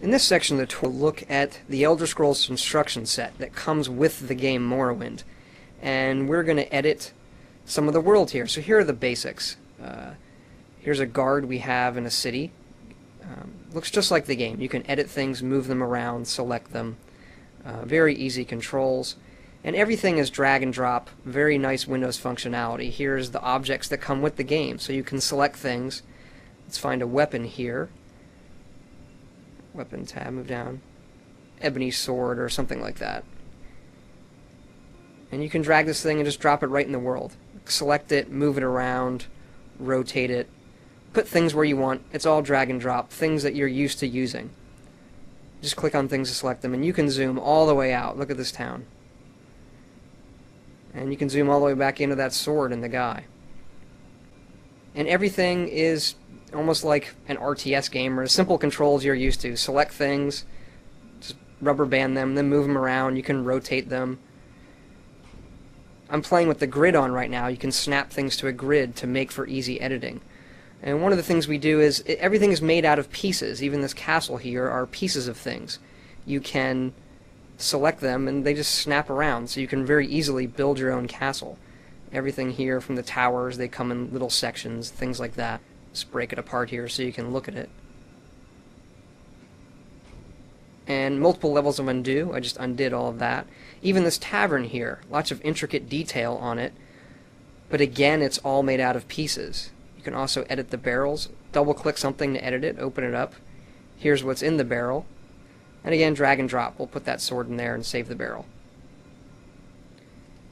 In this section of the tool, we'll look at the Elder Scrolls Construction Set that comes with the game Morrowind. And we're going to edit some of the world here. So here are the basics. Here's a guard we have in a city. Looks just like the game. You can edit things, move them around, select them. Very easy controls. And everything is drag and drop. Very nice Windows functionality. Here's the objects that come with the game. So you can select things. Let's find a weapon here. Weapon tab, move down. Ebony sword or something like that. And you can drag this thing and just drop it right in the world. Select it, move it around, rotate it, put things where you want. It's all drag and drop, things that you're used to using. Just click on things to select them, and you can zoom all the way out. Look at this town. And you can zoom all the way back into that sword and the guy. And everything is almost like an RTS game, or simple controls you're used to. Select things, just rubber band them, then move them around. You can rotate them. I'm playing with the grid on right now. You can snap things to a grid to make for easy editing. And one of the things we do is, everything is made out of pieces. Even this castle here are pieces of things. You can select them and they just snap around, so you can very easily build your own castle. Everything here from the towers, they come in little sections, things like that. Just break it apart here so you can look at it. And multiple levels of undo. I just undid all of that. Even this tavern here, lots of intricate detail on it, but again, it's all made out of pieces. You can also edit the barrels. Double click something to edit it, open it up. Here's what's in the barrel. And again, drag and drop. We'll put that sword in there and save the barrel.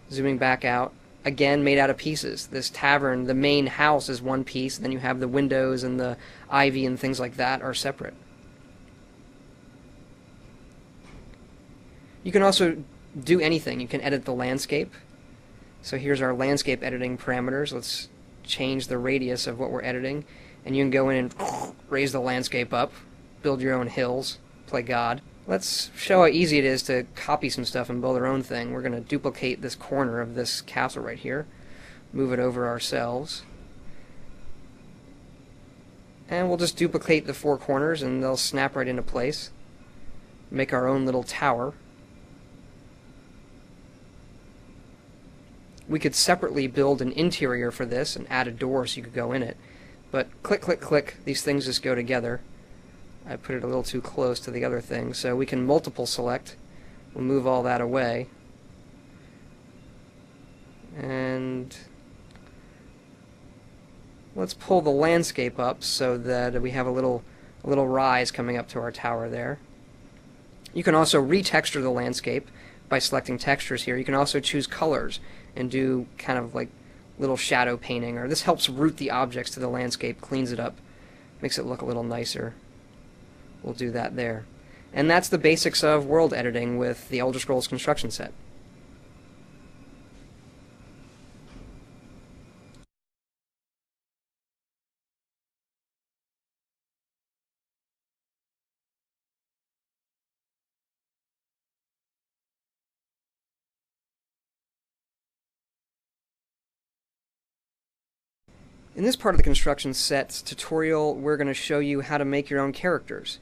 Zooming back out. Again, made out of pieces. This tavern, the main house is one piece, then you have the windows and the ivy and things like that are separate. You can also do anything. You can edit the landscape. So here's our landscape editing parameters. Let's change the radius of what we're editing. And you can go in and raise the landscape up, build your own hills, play God. Let's show how easy it is to copy some stuff and build our own thing. We're going to duplicate this corner of this castle right here, move it over ourselves, and we'll just duplicate the four corners and they'll snap right into place. Make our own little tower. We could separately build an interior for this and add a door so you could go in it, but click, click, click, these things just go together. I put it a little too close to the other thing, so we can multiple select. We'll move all that away. And let's pull the landscape up so that we have a little rise coming up to our tower there. You can also retexture the landscape by selecting textures here. You can also choose colors and do kind of like little shadow painting, or this helps root the objects to the landscape, cleans it up, makes it look a little nicer. We'll do that there. And that's the basics of world editing with the Elder Scrolls Construction Set. In this part of the Construction Sets tutorial, we're going to show you how to make your own characters.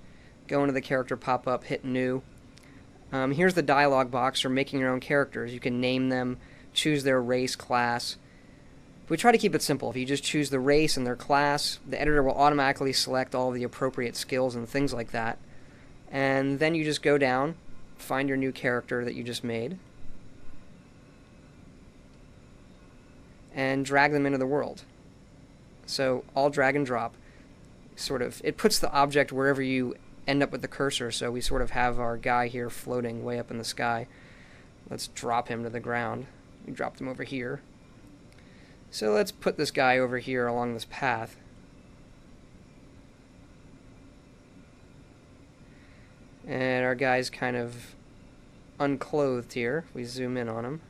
Go into the character pop-up, hit New. Here's the dialog box for making your own characters. You can name them, choose their race, class. We try to keep it simple. If you just choose the race and their class, the editor will automatically select all the appropriate skills and things like that. And then you just go down, find your new character that you just made, and drag them into the world. So all drag and drop. It puts the object wherever you end up with the cursor, so we sort of have our guy here floating way up in the sky. Let's drop him to the ground. We dropped him over here. So let's put this guy over here along this path. And our guy's kind of unclothed here. We zoom in on him.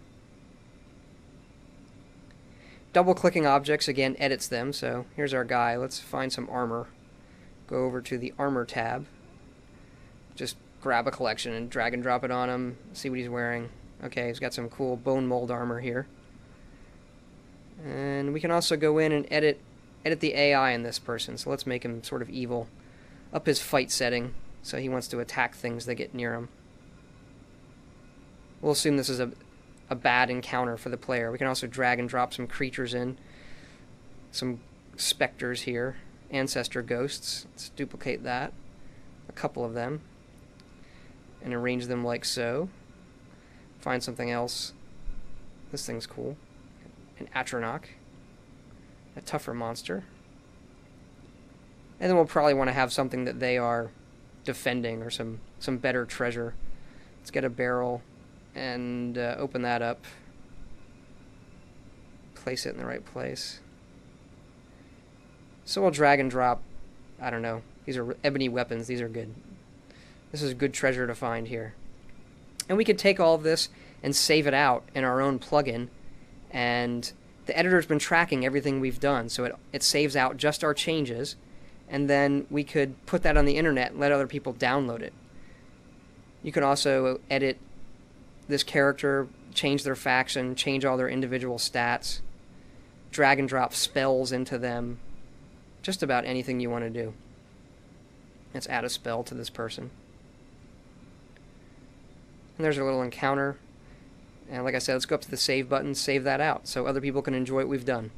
Double-clicking objects, again, edits them. So here's our guy. Let's find some armor. Go over to the Armor tab. Just grab a collection and drag and drop it on him. See what he's wearing. Okay, he's got some cool bone mold armor here. And we can also go in and edit the AI in this person. So let's make him sort of evil. Up his fight setting. So he wants to attack things that get near him. We'll assume this is a bad encounter for the player. We can also drag and drop some creatures in. Some specters here. Ancestor ghosts. Let's duplicate that. A couple of them. And arrange them like so. Find something else. This thing's cool. An Atronach. A tougher monster. And then we'll probably want to have something that they are defending, or some better treasure. Let's get a barrel and open that up. Place it in the right place. So we'll drag and drop, I don't know, these are ebony weapons, these are good. This is good treasure to find here. And we could take all of this and save it out in our own plugin, and the editor's been tracking everything we've done, so it saves out just our changes, and then we could put that on the internet and let other people download it. You can also edit this character, change their faction, change all their individual stats, drag and drop spells into them, just about anything you want to do. Let's add a spell to this person. And there's our little encounter. And like I said, let's go up to the save button, save that out, so other people can enjoy what we've done.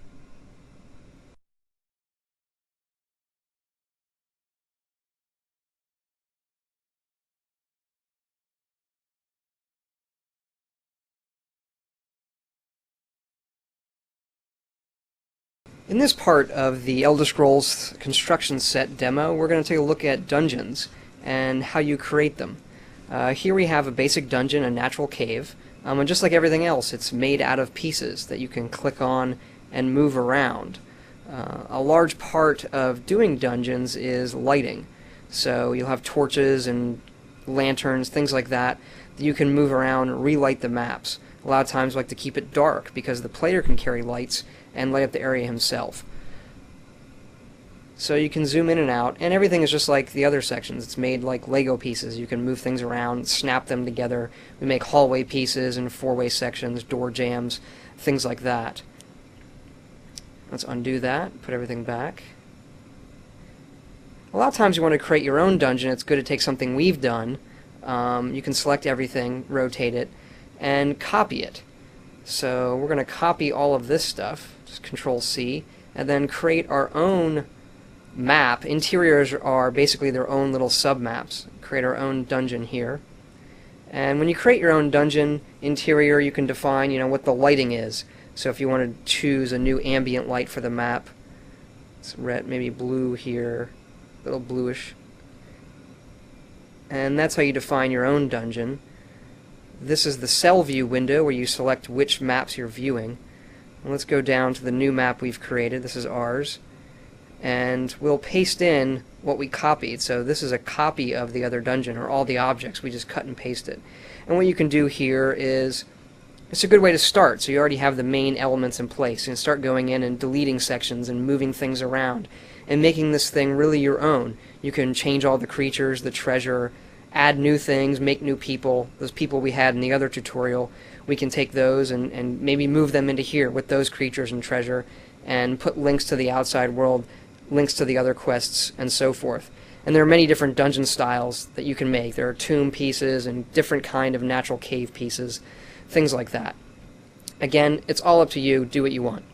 In this part of the Elder Scrolls Construction Set demo, we're going to take a look at dungeons and how you create them. Here we have a basic dungeon, a natural cave, and just like everything else, it's made out of pieces that you can click on and move around. A large part of doing dungeons is lighting, so you'll have torches and lanterns, things like that you can move around, relight the maps. A lot of times I like to keep it dark because the player can carry lights and light up the area himself. So you can zoom in and out, and everything is just like the other sections. It's made like Lego pieces. You can move things around, snap them together. We make hallway pieces and four-way sections, door jams, things like that. Let's undo that, put everything back. A lot of times you want to create your own dungeon. It's good to take something we've done. You can select everything, rotate it, and copy it. So we're going to copy all of this stuff, just Control-C, and then create our own map. Interiors are basically their own little sub-maps. Create our own dungeon here. And when you create your own dungeon interior, you can define, what the lighting is. So if you want to choose a new ambient light for the map, it's red, maybe blue here, a little bluish. And that's how you define your own dungeon. This is the cell view window where you select which maps you're viewing. And let's go down to the new map we've created. This is ours. And we'll paste in what we copied. So this is a copy of the other dungeon, or all the objects. We just cut and paste it. And what you can do here is, it's a good way to start. So you already have the main elements in place. You can start going in and deleting sections and moving things around and making this thing really your own. You can change all the creatures, the treasure, add new things, make new people. Those people we had in the other tutorial, we can take those and maybe move them into here with those creatures and treasure, and put links to the outside world, links to the other quests, and so forth. And there are many different dungeon styles that you can make. There are tomb pieces and different kind of natural cave pieces, things like that. Again, it's all up to you. Do what you want.